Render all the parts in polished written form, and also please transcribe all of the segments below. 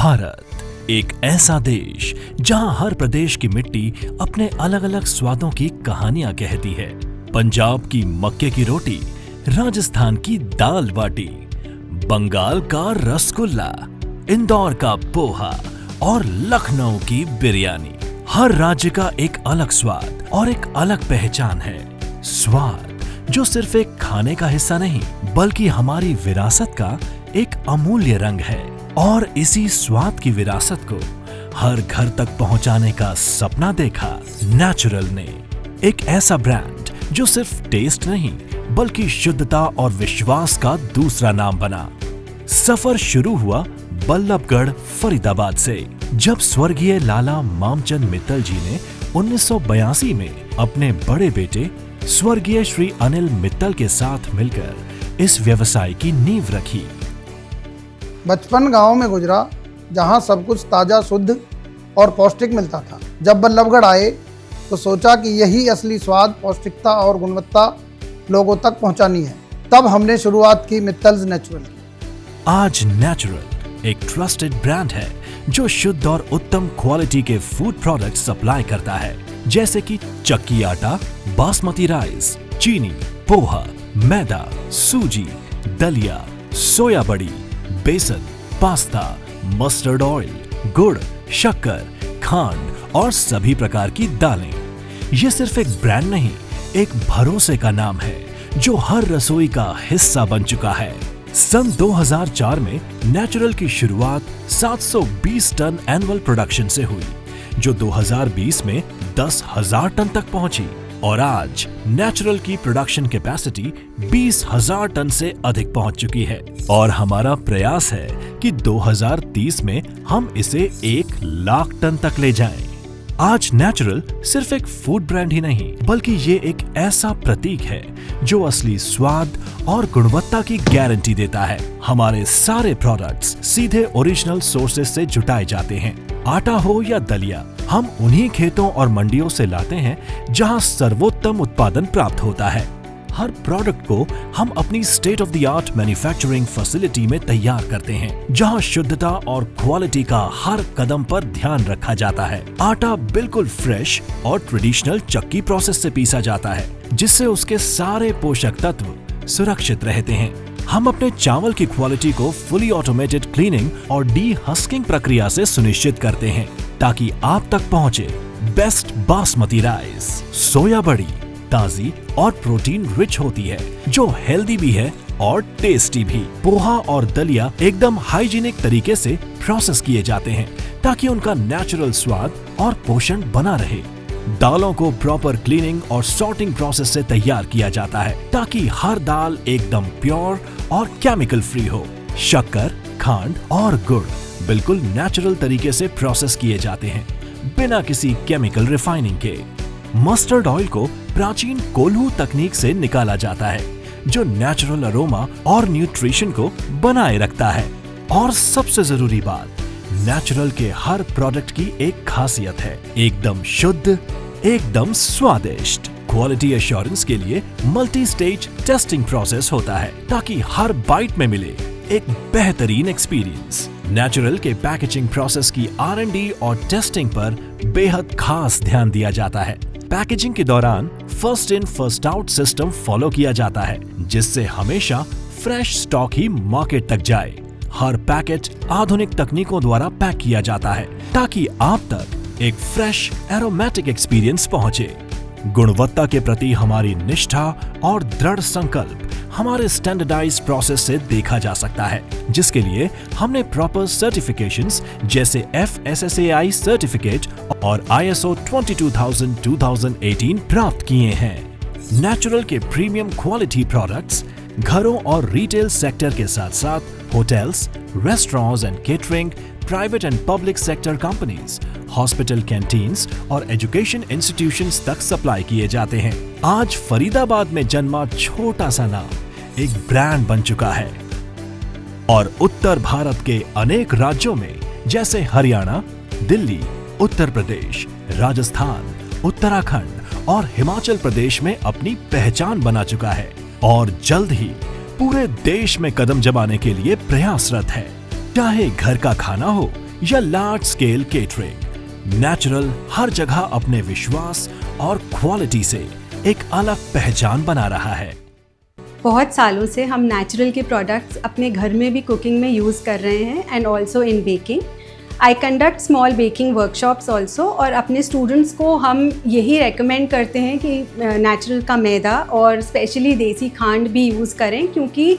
भारत एक ऐसा देश जहां हर प्रदेश की मिट्टी अपने अलग अलग स्वादों की कहानियां कहती है। पंजाब की मक्के की रोटी, राजस्थान की दाल बाटी, बंगाल का रसगुल्ला, इंदौर का पोहा और लखनऊ की बिरयानी। हर राज्य का एक अलग स्वाद और एक अलग पहचान है। स्वाद जो सिर्फ एक खाने का हिस्सा नहीं बल्कि हमारी विरासत का एक अमूल्य रंग है। और इसी स्वाद की विरासत को हर घर तक पहुंचाने का सपना देखा नेचुरल ने। एक ऐसा ब्रांड जो सिर्फ टेस्ट नहीं बल्कि शुद्धता और विश्वास का दूसरा नाम बना। सफर शुरू हुआ बल्लभगढ़ फरीदाबाद से, जब स्वर्गीय लाला मामचंद मित्तल जी ने 1982 में अपने बड़े बेटे स्वर्गीय श्री अनिल मित्तल के साथ मिलकर इस व्यवसाय की नींव रखी। बचपन गांव में गुजरा जहां सब कुछ ताज़ा, शुद्ध और पौष्टिक मिलता था। जब बल्लभगढ़ आए तो सोचा कि यही असली स्वाद, पौष्टिकता और गुणवत्ता लोगों तक पहुंचानी है। तब हमने शुरुआत की मित्तल्स नेचुरल की। आज नेचुरल एक ट्रस्टेड ब्रांड है जो शुद्ध और उत्तम क्वालिटी के फूड प्रोडक्ट सप्लाई करता है, जैसे कि चक्की आटा, बासमती राइस, चीनी, पोहा, मैदा, सूजी, दलिया, सोया बड़ी, बेसन, पास्ता, मस्टर्ड ऑयल, गुड़, शक्कर, खांड और सभी प्रकार की दालें। ये सिर्फ एक ब्रांड नहीं, एक भरोसे का नाम है जो हर रसोई का हिस्सा बन चुका है। सन 2004 में नेचुरल की शुरुआत 720 टन एनुअल प्रोडक्शन से हुई, जो 2020 में 10,000 टन तक पहुंची। और आज नेचुरल की प्रोडक्शन कैपेसिटी 20,000 टन से अधिक पहुंच चुकी है। और हमारा प्रयास है कि 2030 में हम इसे 1,00,000 टन तक ले जाएं। आज नेचुरल सिर्फ एक फूड ब्रांड ही नहीं बल्कि ये एक ऐसा प्रतीक है जो असली स्वाद और गुणवत्ता की गारंटी देता है। हमारे सारे प्रोडक्ट्स सीधे ओरिजिनल सोर्सेज से जुटाए जाते हैं। आटा हो या दलिया, हम उन्हीं खेतों और मंडियों से लाते हैं जहां सर्वोत्तम उत्पादन प्राप्त होता है। हर प्रोडक्ट को हम अपनी state of the art manufacturing facility में तैयार करते हैं, जहां शुद्धता और क्वालिटी का हर कदम पर ध्यान रखा जाता है। आटा बिल्कुल फ्रेश और ट्रेडिशनल चक्की प्रोसेस से पीसा जाता है, जिससे उसके सारे पोषक तत्व सुरक्षित रहते हैं। हम अपने चावल की क्वालिटी को फुली ऑटोमेटेड क्लीनिंग और डी-हस्किंग प्रक्रिया से सुनिश्चित करते हैं, ताकि आप तक पहुंचे बेस्ट बासमती राइस। सोया बड़ी ताजी और प्रोटीन रिच होती है, जो हेल्दी भी है और टेस्टी भी। पोहा और दलिया एकदम हाइजीनिक तरीके से प्रोसेस किए जाते हैं, ताकि उनका नेचुरल स्वाद और पोषण बना रहे। दालों को प्रॉपर क्लीनिंग और सॉर्टिंग प्रोसेस से तैयार किया जाता है, ताकि हर दाल एकदम प्योर और केमिकल फ्री हो। शक्कर, खांड और गुड़ बिल्कुल नेचुरल तरीके से प्रोसेस किए जाते हैं, बिना किसी केमिकल रिफाइनिंग के। मस्टर्ड ऑयल को प्राचीन कोल्हू तकनीक से निकाला जाता है, जो नेचुरल अरोमा और न्यूट्रिशन को बनाए रखता है। और सबसे जरूरी बात, नेचुरल के हर प्रोडक्ट की एक खासियत है, एकदम शुद्ध, एकदम स्वादिष्ट। क्वालिटी एश्योरेंस के लिए मल्टी स्टेज टेस्टिंग प्रोसेस होता है, ताकि हर बाइट में मिले एक बेहतरीन एक्सपीरियंस। नेचुरल के पैकेजिंग प्रोसेस की R&D और टेस्टिंग पर बेहद खास ध्यान दिया जाता है। पैकेजिंग के दौरान first in first out system follow किया जाता है, जिससे हमेशा फ्रेश स्टॉक ही मार्केट तक जाए। हर पैकेट आधुनिक तकनीकों द्वारा पैक किया जाता है, ताकि आप तक एक फ्रेश एरोमेटिक एक्सपीरियंस पहुंचे। गुणवत्ता के प्रति हमारी निष्ठा और दृढ़ संकल्प हमारे स्टैंडर्डाइज्ड प्रोसेस से देखा जा सकता है, जिसके लिए हमने प्रॉपर सर्टिफिकेशंस जैसे FSSAI सर्टिफिकेट और ISO 22000-2018 प्राप्त किए हैं। नेचुरल के प्रीमियम क्वालिटी प्रोडक्ट्स घरों और रिटेल सेक्टर के साथ साथ hotels, restaurants and catering, private and public sector companies, hospital, canteens और एजुकेशन इंस्टीट्यूशंस तक सप्लाई किए जाते हैं। आज फरीदाबाद में जन्मा छोटा सा नाम एक ब्रांड बन चुका है और उत्तर भारत के अनेक राज्यों में जैसे हरियाणा, दिल्ली, उत्तर प्रदेश, राजस्थान, उत्तराखंड और हिमाचल प्रदेश में अपनी पहचान बना चुका है और जल्द ही पूरे देश में कदम जमाने के लिए प्रयासरत है। चाहे घर का खाना हो या लार्ज स्केल केटरिंग, नेचुरल हर जगह अपने विश्वास और क्वालिटी से एक अलग पहचान बना रहा है। बहुत सालों से हम नेचुरल के प्रोडक्ट्स अपने घर में भी कुकिंग में यूज़ कर रहे हैं and also in baking. I conduct small baking workshops also, और अपने स्टूडेंट्स को हम यही रेकमेंड करते हैं कि नेचुरल का मैदा और स्पेशली देसी खांड भी यूज़ करें, क्योंकि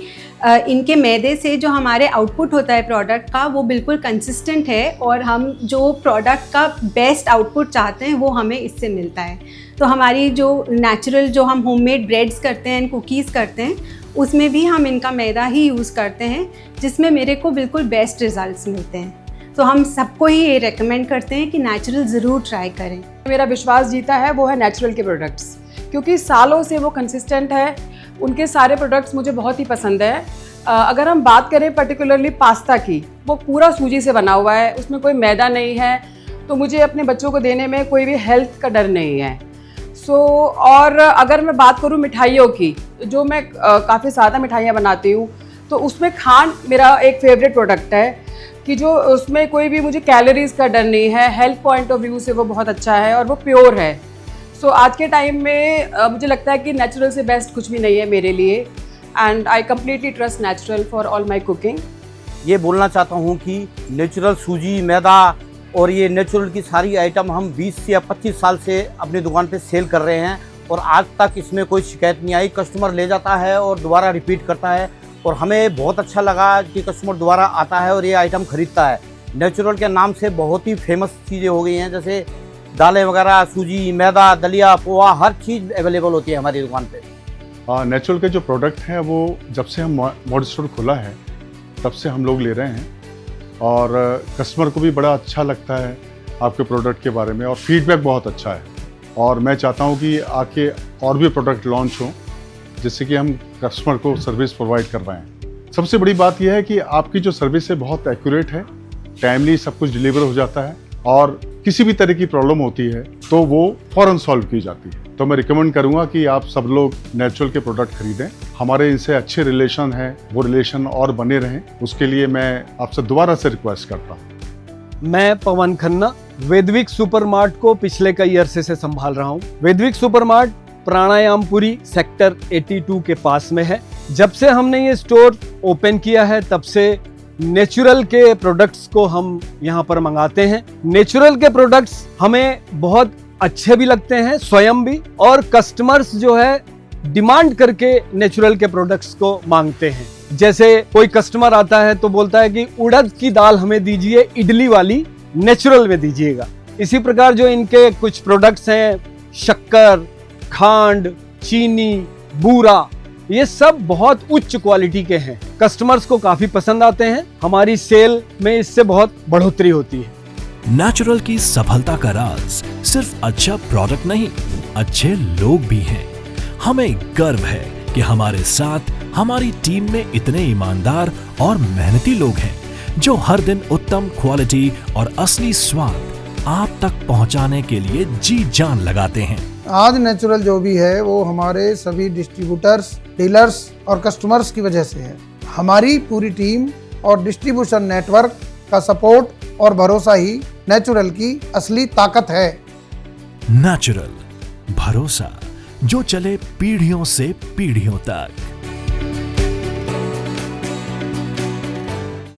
इनके मैदे से जो हमारे आउटपुट होता है प्रोडक्ट का वो बिल्कुल कंसिस्टेंट है, और हम जो प्रोडक्ट का बेस्ट आउटपुट चाहते हैं वो हमें इससे मिलता है। तो हमारी जो नेचुरल जो हम होममेड ब्रेड्स करते हैं, कुकीज़ करते हैं, उसमें भी हम इनका मैदा ही यूज़ करते हैं, जिसमें मेरे को बिल्कुल बेस्ट रिजल्ट्स मिलते हैं। तो हम सबको ही ये रेकमेंड करते हैं कि नेचुरल ज़रूर ट्राई करें। मेरा विश्वास जीता है वो है नेचुरल के प्रोडक्ट्स, क्योंकि सालों से वो कंसिस्टेंट है। उनके सारे प्रोडक्ट्स मुझे बहुत ही पसंद है। अगर हम बात करें पर्टिकुलरली पास्ता की, वो पूरा सूजी से बना हुआ है, उसमें कोई मैदा नहीं है, तो मुझे अपने बच्चों को देने में कोई भी हेल्थ का डर नहीं है। और अगर मैं बात करूँ मिठाइयों की, जो मैं काफ़ी ज़्यादा मिठाइयाँ बनाती हूँ, तो उसमें खांड मेरा एक फेवरेट प्रोडक्ट है, कि जो उसमें कोई भी मुझे कैलोरीज़ का डर नहीं है। हेल्थ पॉइंट ऑफ व्यू से वो बहुत अच्छा है और वो प्योर है। आज के टाइम में मुझे लगता है कि नेचुरल से बेस्ट कुछ भी नहीं है मेरे लिए, and I completely trust natural for all my cooking. ये बोलना चाहता हूँ कि नेचुरल सूजी, मैदा और ये नेचुरल की सारी आइटम हम 20 या 25 साल से अपनी दुकान पे सेल कर रहे हैं, और आज तक इसमें कोई शिकायत नहीं आई। कस्टमर ले जाता है और दोबारा रिपीट करता है, और हमें बहुत अच्छा लगा कि कस्टमर दोबारा आता है और ये आइटम ख़रीदता है। नेचुरल के नाम से बहुत ही फेमस चीज़ें हो गई हैं, जैसे दालें वगैरह, सूजी, मैदा, दलिया, पोहा, हर चीज़ अवेलेबल होती है हमारी दुकान पे। नेचुरल के जो प्रोडक्ट हैं वो जब से हम मॉडल स्टोर खुला है तब से हम लोग ले रहे हैं, और कस्टमर को भी बड़ा अच्छा लगता है आपके प्रोडक्ट के बारे में, और फीडबैक बहुत अच्छा है। और मैं चाहता हूँ कि आके और भी प्रोडक्ट लॉन्च हों, जिससे कि हम कस्टमर को सर्विस प्रोवाइड कर रहे हैं। सबसे बड़ी बात यह है कि आपकी जो सर्विस है बहुत एक्यूरेट है, टाइमली सब कुछ डिलीवर हो जाता है, और किसी भी तरह की प्रॉब्लम होती है तो वो फ़ौरन सॉल्व की जाती है। तो मैं रिकमेंड करूँगा कि आप सब लोग नेचुरल के प्रोडक्ट खरीदें। हमारे इनसे अच्छे रिलेशन हैं, वो रिलेशन और बने रहें, उसके लिए मैं आपसे दोबारा से रिक्वेस्ट करता हूँ। मैं पवन खन्ना वैद्विक सुपरमार्ट को पिछले कई अरसे से संभाल रहा हूँ। वैद्विक सुपरमार्ट प्राणायामपुरी सेक्टर 82 के पास में है। जब से हमने ये स्टोर ओपन किया है तब से नेचुरल के प्रोडक्ट्स को हम यहाँ पर मंगाते हैं। नेचुरल के प्रोडक्ट्स हमें बहुत अच्छे भी लगते हैं स्वयं भी, और कस्टमर्स जो है डिमांड करके नेचुरल के प्रोडक्ट्स को मांगते हैं। जैसे कोई कस्टमर आता है तो बोलता है कि उड़द की दाल हमें दीजिए, इडली वाली नेचुरल में दीजिएगा। इसी प्रकार जो इनके कुछ प्रोडक्ट्स हैं, शक्कर, खांड, चीनी, बूरा, ये सब बहुत उच्च क्वालिटी के हैं। कस्टमर्स को काफी पसंद आते हैं। हमारी सेल में इससे बहुत बढ़ोतरी होती है। नेचुरल की सफलता का राज सिर्फ अच्छा प्रोडक्ट नहीं, अच्छे लोग भी हैं। हमें गर्व है कि हमारे साथ हमारी टीम में इतने ईमानदार और मेहनती लोग हैं, जो हर दिन उत्तम क्वालिटी और असली स्वाद आप तक पहुंचाने के लिए जी जान लगाते हैं। आज नेचुरल जो भी है वो हमारे सभी डिस्ट्रीब्यूटर्स, डीलर्स और कस्टमर्स की वजह से है। हमारी पूरी टीम और डिस्ट्रीब्यूशन नेटवर्क का सपोर्ट और भरोसा ही नेचुरल की असली ताकत है। नेचुरल, भरोसा जो चले पीढ़ियों से पीढ़ियों तक।